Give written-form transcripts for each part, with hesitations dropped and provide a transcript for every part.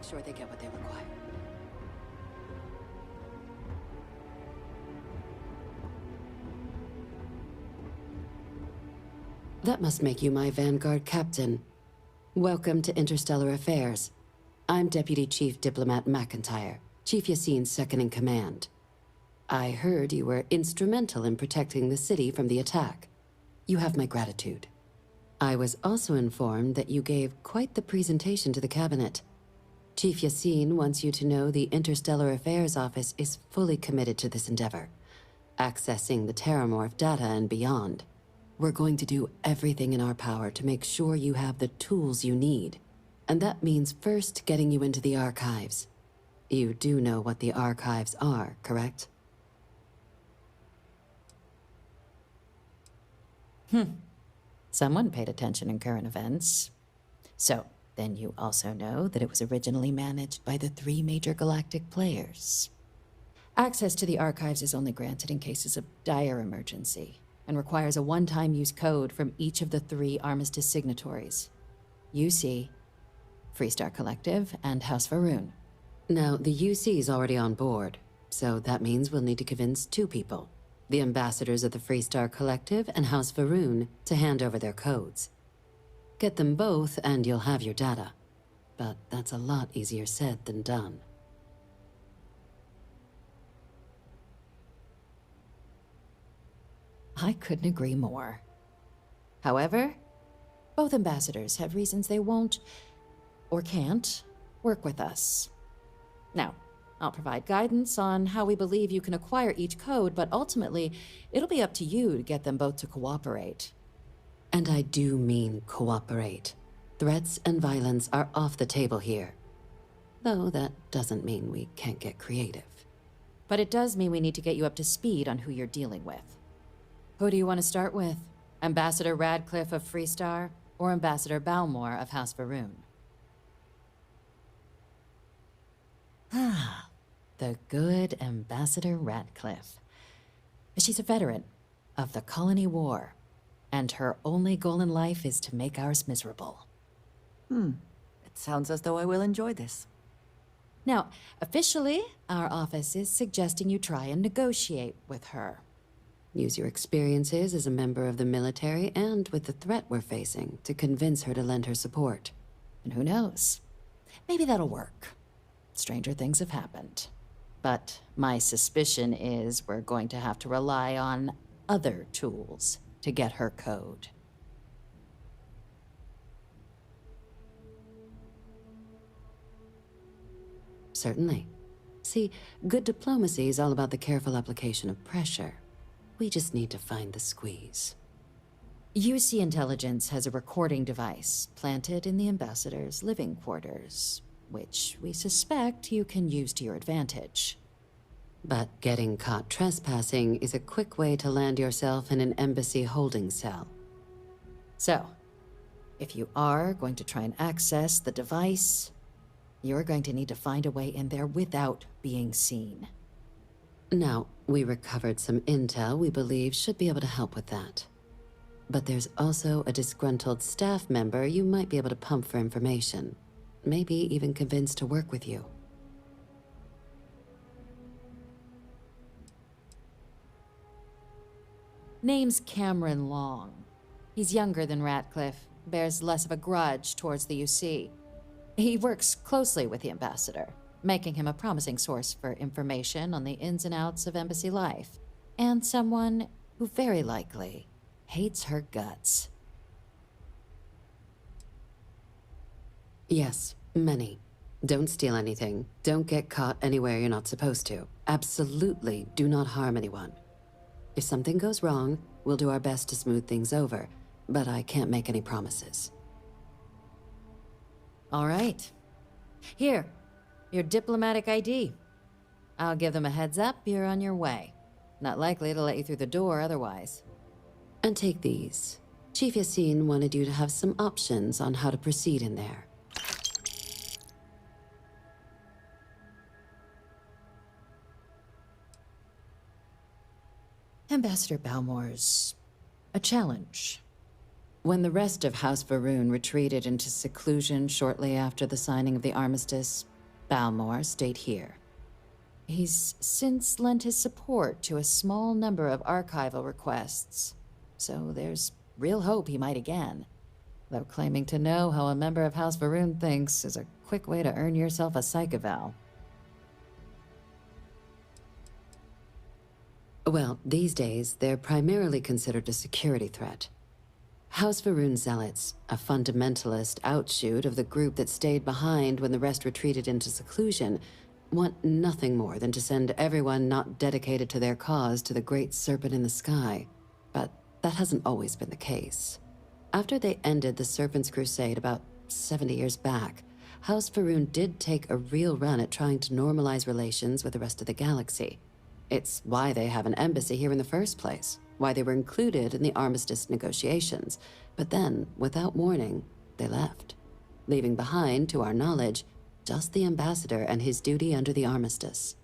make sure they get what they require. That must make you my Vanguard captain. Welcome to Interstellar Affairs. I'm Deputy Chief Diplomat McIntyre, Chief Yassine's second-in-command. I heard you were instrumental in protecting the city from the attack. You have my gratitude. I was also informed that you gave quite the presentation to the cabinet. Chief Yassine wants you to know the Interstellar Affairs Office is fully committed to this endeavor, accessing the Terramorph data and beyond. We're going to do everything in our power to make sure you have the tools you need. And that means first getting you into the archives. You do know what the archives are, correct? Someone paid attention in current events. So, then you also know that it was originally managed by the 3 major galactic players. Access to the archives is only granted in cases of dire emergency, and requires a one-time use code from each of the 3 Armistice signatories. UC, Freestar Collective, and House Varun. Now, the UC is already on board, so that means we'll need to convince 2 people. The ambassadors of the Freestar Collective and House Varun to hand over their codes. Get them both and you'll have your data. But that's a lot easier said than done. I couldn't agree more. However, both ambassadors have reasons they won't, or can't, work with us. Now, I'll provide guidance on how we believe you can acquire each code, but ultimately, it'll be up to you to get them both to cooperate. And I do mean cooperate. Threats and violence are off the table here. Though that doesn't mean we can't get creative. But it does mean we need to get you up to speed on who you're dealing with. Who do you want to start with? Ambassador Radcliffe of Freestar, or Ambassador Balmore of House Varun? The good Ambassador Radcliffe. She's a veteran of the Colony War, and her only goal in life is to make ours miserable. It sounds as though I will enjoy this. Now, officially, our office is suggesting you try and negotiate with her. Use your experiences as a member of the military and with the threat we're facing to convince her to lend her support. And who knows? Maybe that'll work. Stranger things have happened. But my suspicion is we're going to have to rely on other tools to get her code. Certainly. See, good diplomacy is all about the careful application of pressure. We just need to find the squeeze. UC Intelligence has a recording device planted in the ambassador's living quarters, which we suspect you can use to your advantage. But getting caught trespassing is a quick way to land yourself in an embassy holding cell. So, if you are going to try and access the device, you're going to need to find a way in there without being seen. Now, we recovered some intel we believe should be able to help with that. But there's also a disgruntled staff member you might be able to pump for information. Maybe even convince to work with you. Name's Cameron Long. He's younger than Ratcliffe, bears less of a grudge towards the UC. He works closely with the ambassador, making him a promising source for information on the ins and outs of embassy life, and someone who very likely hates her guts. Yes, many. Don't steal anything. Don't get caught anywhere you're not supposed to. Absolutely do not harm anyone. If something goes wrong, we'll do our best to smooth things over, but I can't make any promises. All right. Here, your diplomatic ID. I'll give them a heads up you're on your way. Not likely to let you through the door otherwise. And take these. Chief Yassine wanted you to have some options on how to proceed in there. Ambassador Balmore's a challenge. When the rest of House Varun retreated into seclusion shortly after the signing of the armistice, Balmor stayed here. He's since lent his support to a small number of archival requests, so there's real hope he might again. Though claiming to know how a member of House Varun thinks is a quick way to earn yourself a psych eval. Well, these days, they're primarily considered a security threat. House Varun Zealots, a fundamentalist outshoot of the group that stayed behind when the rest retreated into seclusion, want nothing more than to send everyone not dedicated to their cause to the great serpent in the sky. But that hasn't always been the case. After they ended the Serpent's Crusade about 70 years back, House Varun did take a real run at trying to normalize relations with the rest of the galaxy. It's why they have an embassy here in the first place, why they were included in the armistice negotiations. But then, without warning, they left, leaving behind, to our knowledge, just the ambassador and his duty under the armistice.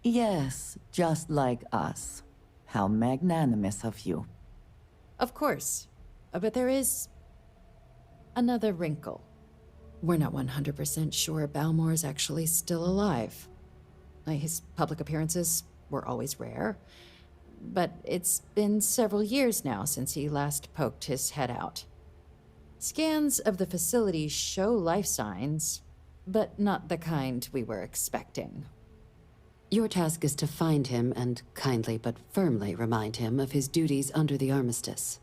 Yes, just like us. How magnanimous of you. Of course, but there is another wrinkle. We're not 100% sure Balmor is actually still alive. His public appearances were always rare, but it's been several years now since he last poked his head out. Scans of the facility show life signs, but not the kind we were expecting. Your task is to find him and kindly but firmly remind him of his duties under the armistice.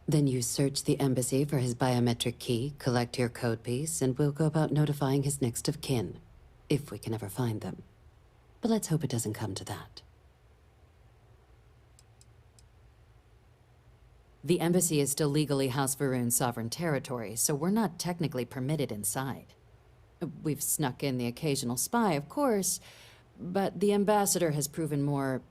Then you search the embassy for his biometric key, collect your code piece, and we'll go about notifying his next of kin, if we can ever find them. But let's hope it doesn't come to that. The embassy is still legally House Varun's sovereign territory, so we're not technically permitted inside. We've snuck in the occasional spy, of course, but the ambassador has proven more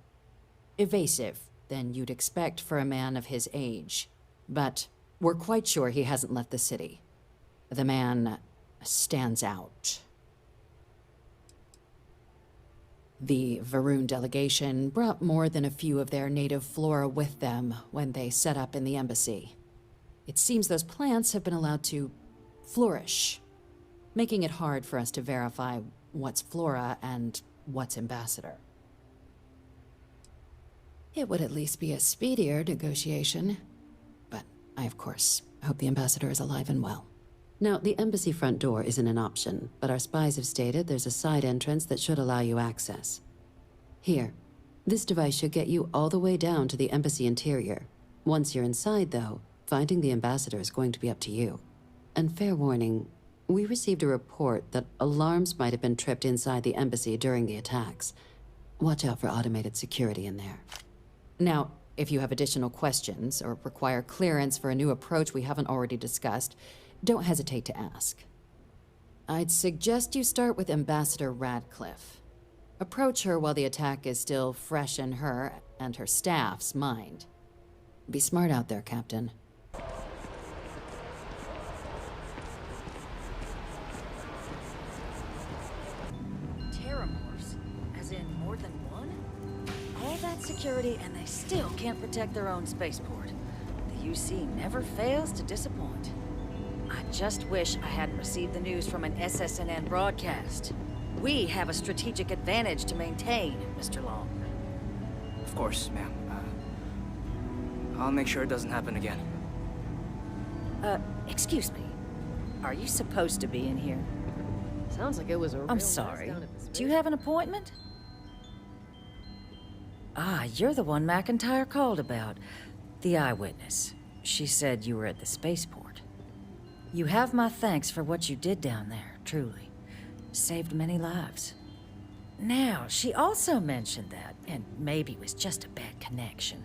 evasive than you'd expect for a man of his age. But we're quite sure he hasn't left the city. The man stands out. The Varun delegation brought more than a few of their native flora with them when they set up in the embassy. It seems those plants have been allowed to flourish, making it hard for us to verify what's flora and what's ambassador. It would at least be a speedier negotiation. But I, of course, hope the ambassador is alive and well. Now, the embassy front door isn't an option, but our spies have stated there's a side entrance that should allow you access. Here, this device should get you all the way down to the embassy interior. Once you're inside, though, finding the ambassador is going to be up to you. And fair warning, we received a report that alarms might have been tripped inside the embassy during the attacks. Watch out for automated security in there. Now, if you have additional questions or require clearance for a new approach we haven't already discussed, don't hesitate to ask. I'd suggest you start with Ambassador Radcliffe. Approach her while the attack is still fresh in her and her staff's mind. Be smart out there, Captain. Terramorphs? As in more than one? All that security and they still can't protect their own spaceport. The UC never fails to disappoint. I just wish I hadn't received the news from an SSNN broadcast. We have a strategic advantage to maintain, Mr. Long. Of course, ma'am. I'll make sure it doesn't happen again. Excuse me. Are you supposed to be in here? Sounds like it was a real I'm mess sorry. down at the Do you have an appointment? Ah, you're the one McIntyre called about. The eyewitness. She said you were at the spaceport. You have my thanks for what you did down there, truly. Saved many lives. Now, she also mentioned that, and maybe it was just a bad connection,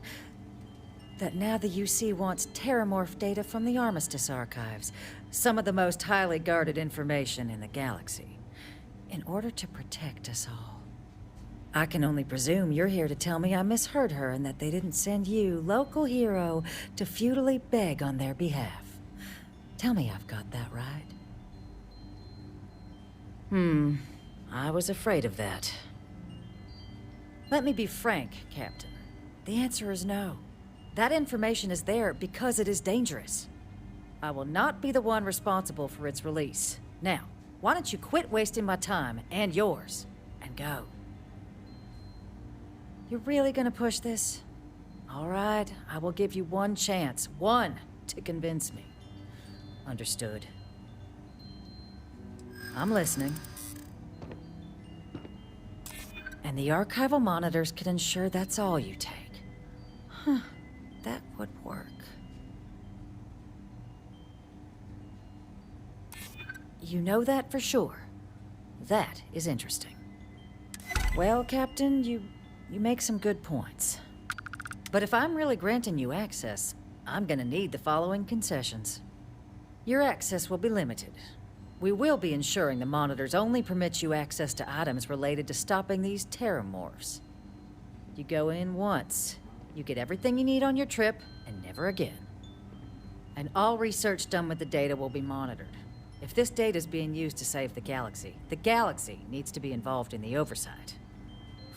that now the UC wants terramorph data from the Armistice archives, some of the most highly guarded information in the galaxy, in order to protect us all. I can only presume you're here to tell me I misheard her and that they didn't send you, local hero, to futilely beg on their behalf. Tell me I've got that right. I was afraid of that. Let me be frank, Captain. The answer is no. That information is there because it is dangerous. I will not be the one responsible for its release. Now, why don't you quit wasting my time and yours, and go? You're really gonna push this? All right, I will give you one chance. One to convince me. Understood. I'm listening. And the archival monitors can ensure that's all you take. Huh, that would work. You know that for sure. That is interesting. Well, Captain, you make some good points. But if I'm really granting you access, I'm gonna need the following concessions. Your access will be limited. We will be ensuring the monitors only permit you access to items related to stopping these terramorphs. You go in once, you get everything you need on your trip, and never again. And all research done with the data will be monitored. If this data is being used to save the galaxy needs to be involved in the oversight.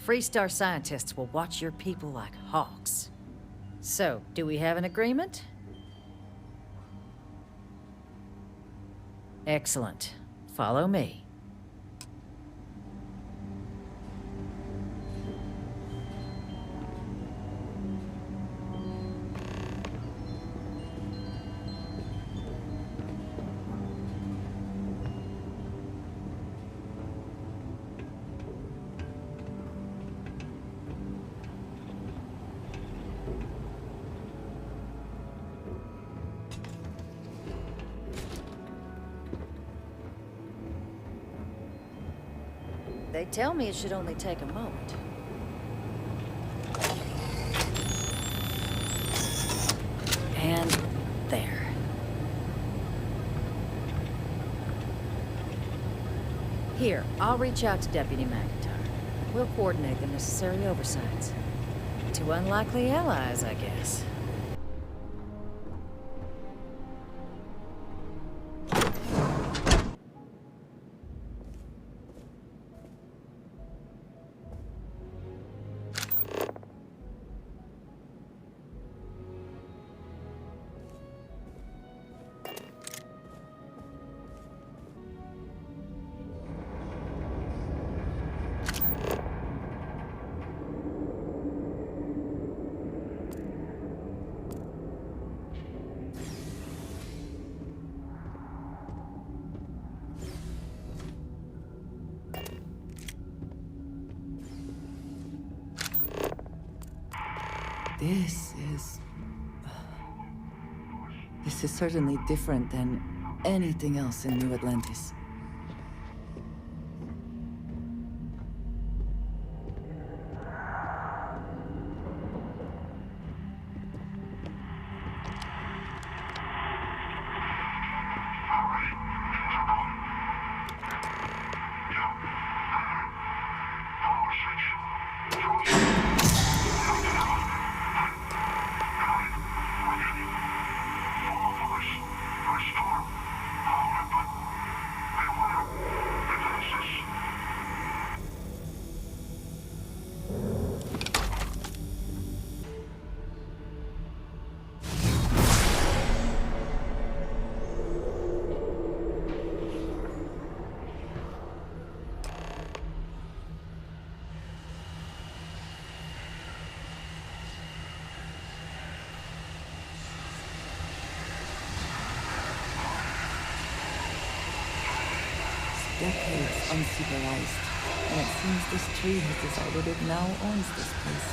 Freestar scientists will watch your people like hawks. So, do we have an agreement? Excellent. Follow me. They tell me it should only take a moment. And there. Here, I'll reach out to Deputy McIntyre. We'll coordinate the necessary oversights. Two unlikely allies, I guess. This is certainly different than anything else in New Atlantis. Decades unsupervised, and it seems this tree has decided it now owns this place.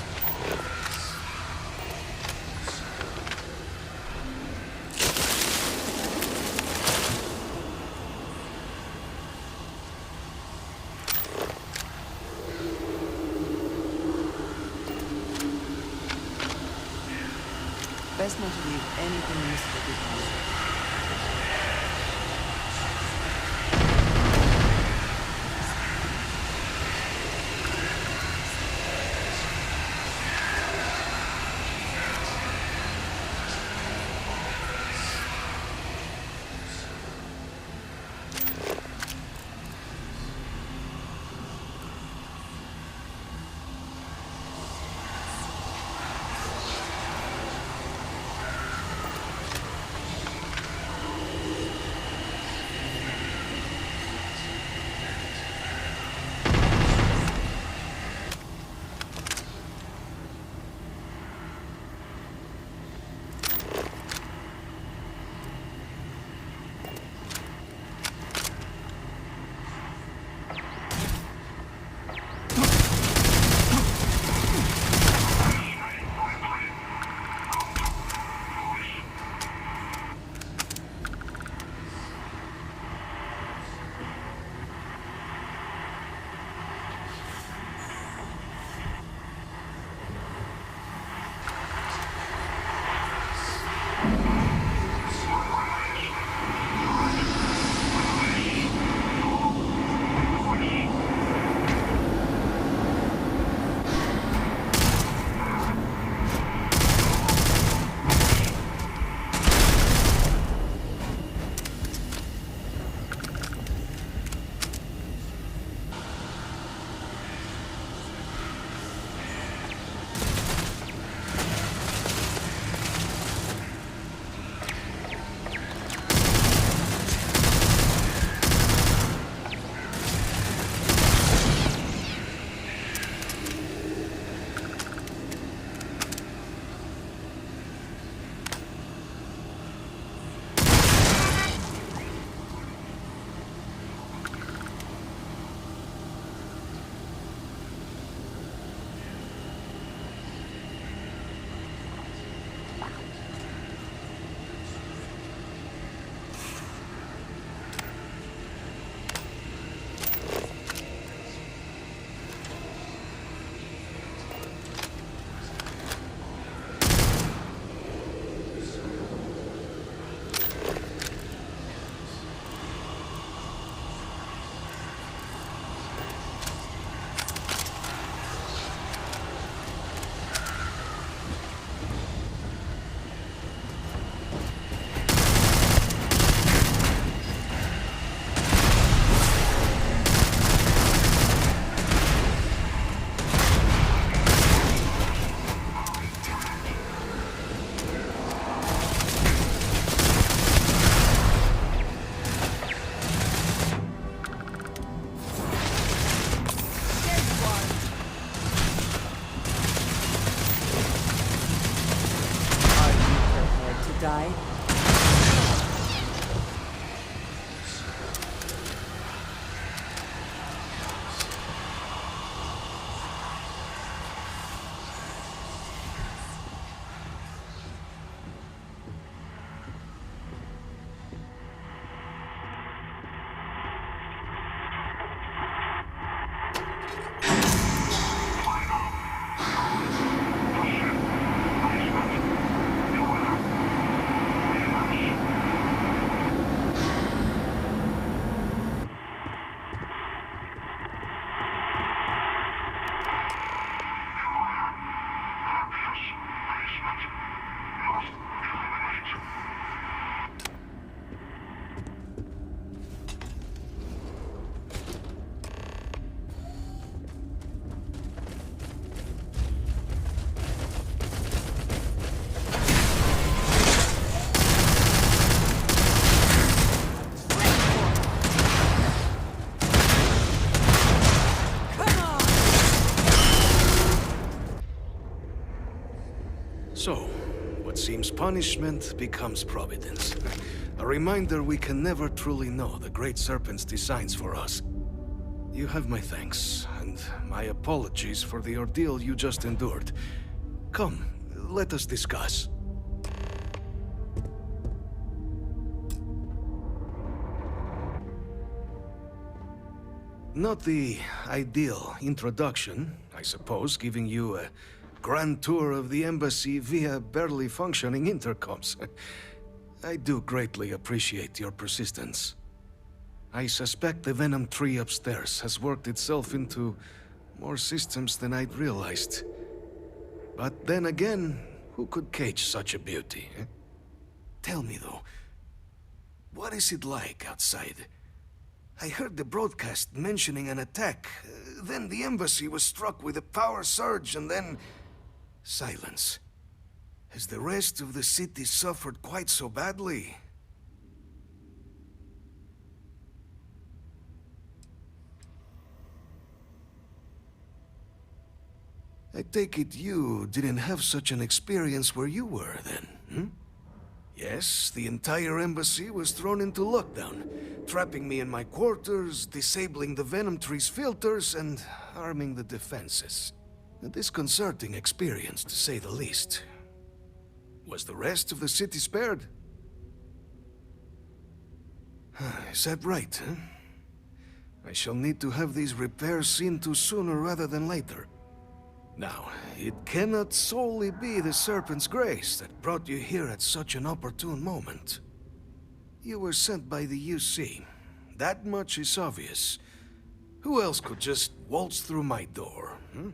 Best not to leave anything useful behind. die? So, what seems punishment becomes providence. A reminder we can never truly know the Great Serpent's designs for us. You have my thanks, and my apologies for the ordeal you just endured. Come, let us discuss. Not the ideal introduction, I suppose, giving you a grand tour of the embassy via barely functioning intercoms. I do greatly appreciate your persistence. I suspect the Venom tree upstairs has worked itself into more systems than I'd realized. But then again, who could cage such a beauty? Eh? Tell me though, what is it like outside? I heard the broadcast mentioning an attack. Then the embassy was struck with a power surge, and then silence. Has the rest of the city suffered quite so badly? I take it you didn't have such an experience where you were, then, hmm? Yes, the entire embassy was thrown into lockdown, trapping me in my quarters, disabling the Venom tree's filters, and arming the defenses. A disconcerting experience, to say the least. Was the rest of the city spared? Is that right, huh? I shall need to have these repairs seen to sooner rather than later. Now, it cannot solely be the Serpent's grace that brought you here at such an opportune moment. You were sent by the UC. That much is obvious. Who else could just waltz through my door, hmm?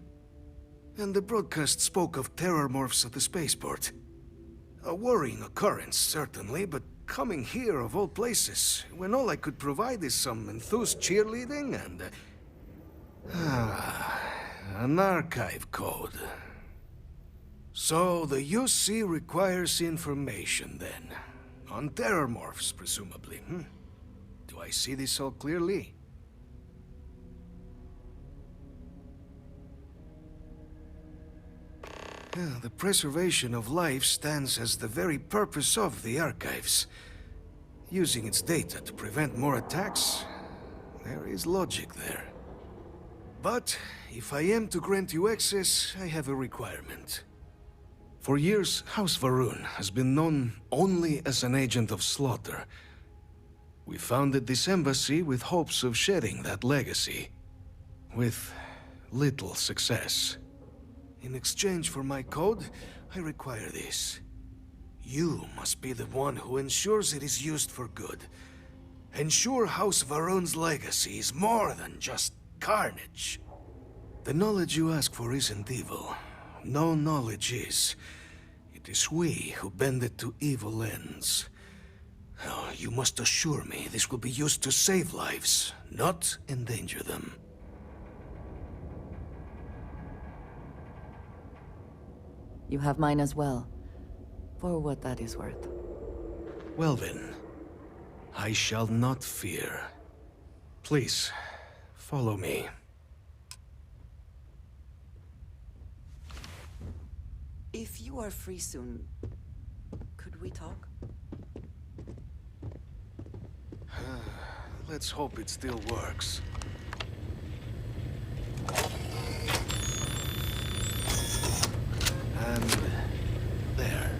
And the broadcast spoke of terror morphs at the spaceport. A worrying occurrence, certainly, but coming here of all places, when all I could provide is some enthused cheerleading and... an archive code. So the UC requires information, then. On terror morphs, presumably, hmm? Do I see this all clearly? The preservation of life stands as the very purpose of the archives. Using its data to prevent more attacks, there is logic there. But if I am to grant you access, I have a requirement. For years, House Varun has been known only as an agent of slaughter. We founded this embassy with hopes of shedding that legacy. With little success. In exchange for my code, I require this. You must be the one who ensures it is used for good. Ensure House Varun's legacy is more than just carnage. The knowledge you ask for isn't evil. No knowledge is. It is we who bend it to evil ends. Oh, you must assure me this will be used to save lives, not endanger them. You have mine as well, for what that is worth. Well then, I shall not fear. Please, follow me. If you are free soon, could Could we talk? Let's hope it still works. And there.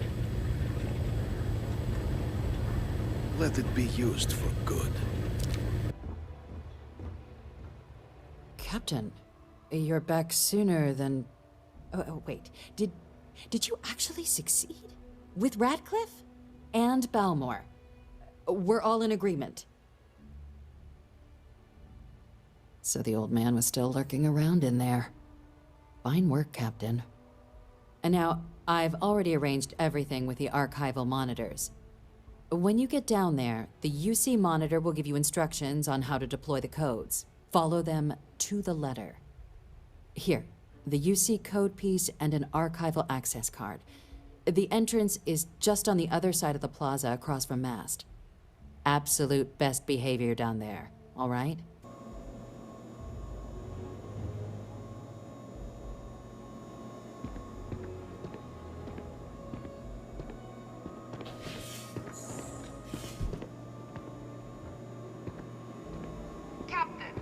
Let it be used for good. Captain, you're back sooner than... Oh, wait. Did you actually succeed? With Radcliffe? And Balmore? We're all in agreement. So the old man was still lurking around in there. Fine work, Captain. And now, I've already arranged everything with the archival monitors. When you get down there, the UC monitor will give you instructions on how to deploy the codes. Follow them to the letter. Here, the UC code piece and an archival access card. The entrance is just on the other side of the plaza across from Mast. Absolute best behavior down there, all right? Captain,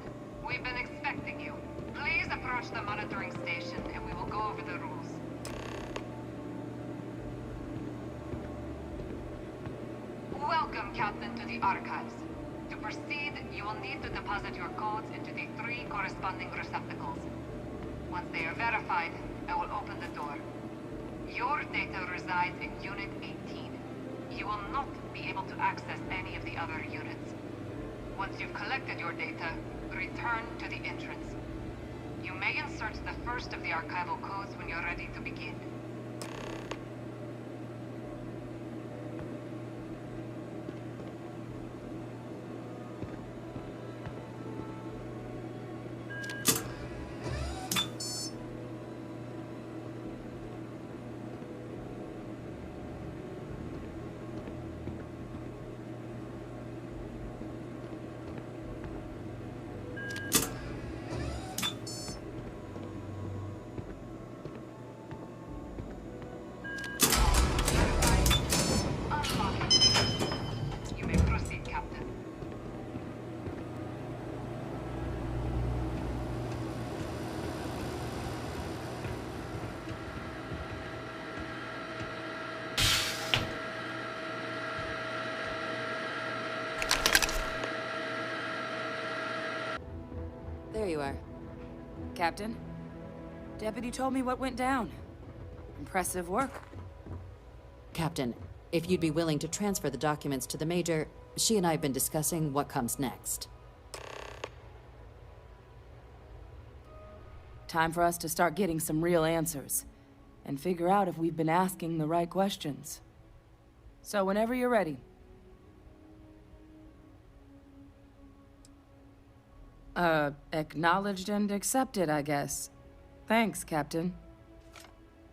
we've been expecting you. Please approach the monitoring station and we will go over the rules. Welcome, Captain, to the archives. To proceed, you will need to deposit your codes into the 3 corresponding receptacles. Once they are verified, I will open the door. Your data resides in Unit 18. You will not be able to access any of the other units. Once you've collected your data, return to the entrance. You may insert the first of the archival codes when you're ready to begin. You may proceed, Captain. There you are. Captain, Deputy told me what went down. Impressive work. Captain, if you'd be willing to transfer the documents to the Major, she and I have been discussing what comes next. Time for us to start getting some real answers. And figure out if we've been asking the right questions. So whenever you're ready. Acknowledged and accepted, I guess. Thanks, Captain.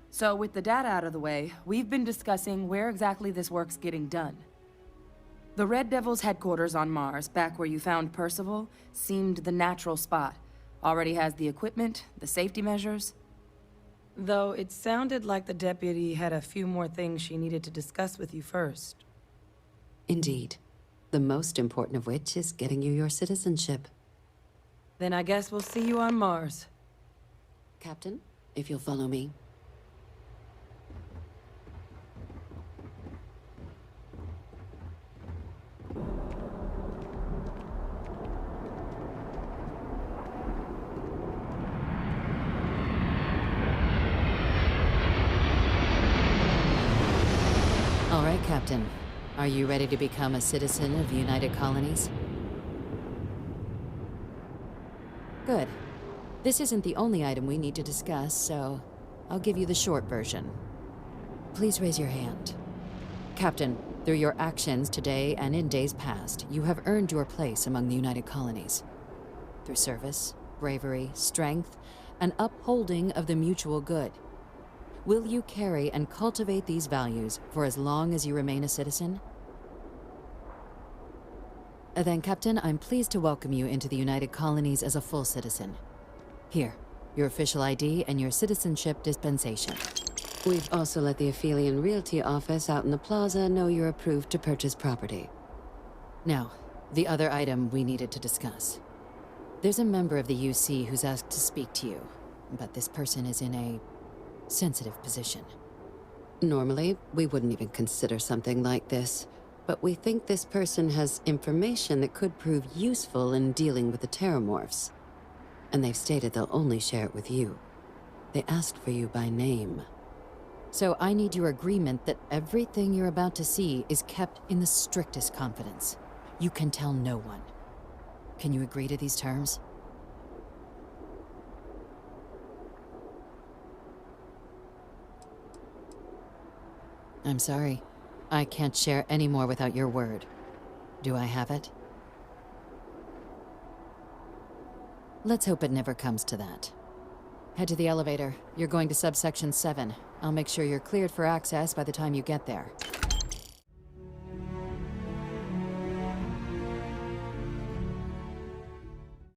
So with the data out of the way, we've been discussing where exactly this work's getting done. The Red Devil's headquarters on Mars, back where you found Percival, seemed the natural spot. Already has the equipment, the safety measures. Though it sounded like the deputy had a few more things she needed to discuss with you first. Indeed. The most important of which is getting you your citizenship. Then I guess we'll see you on Mars. Captain, if you'll follow me. All right, Captain. Are you ready to become a citizen of the United Colonies? Good. This isn't the only item we need to discuss, so I'll give you the short version. Please raise your hand. Captain, through your actions today and in days past, you have earned your place among the United Colonies. Through service, bravery, strength, and upholding of the mutual good. Will you carry and cultivate these values for as long as you remain a citizen? Then, Captain, I'm pleased to welcome you into the United Colonies as a full citizen. Here, your official ID and your citizenship dispensation. We've also let the Aphelion Realty office out in the plaza know you're approved to purchase property. Now, the other item we needed to discuss. There's a member of the UC who's asked to speak to you, but this person is in a sensitive position. Normally, we wouldn't even consider something like this, but we think this person has information that could prove useful in dealing with the Terramorphs. And they've stated they'll only share it with you. They asked for you by name. So I need your agreement that everything you're about to see is kept in the strictest confidence. You can tell no one. Can you agree to these terms? I'm sorry. I can't share any more without your word. Do I have it? Let's hope it never comes to that. Head to the elevator. You're going to subsection 7. I'll make sure you're cleared for access by the time you get there.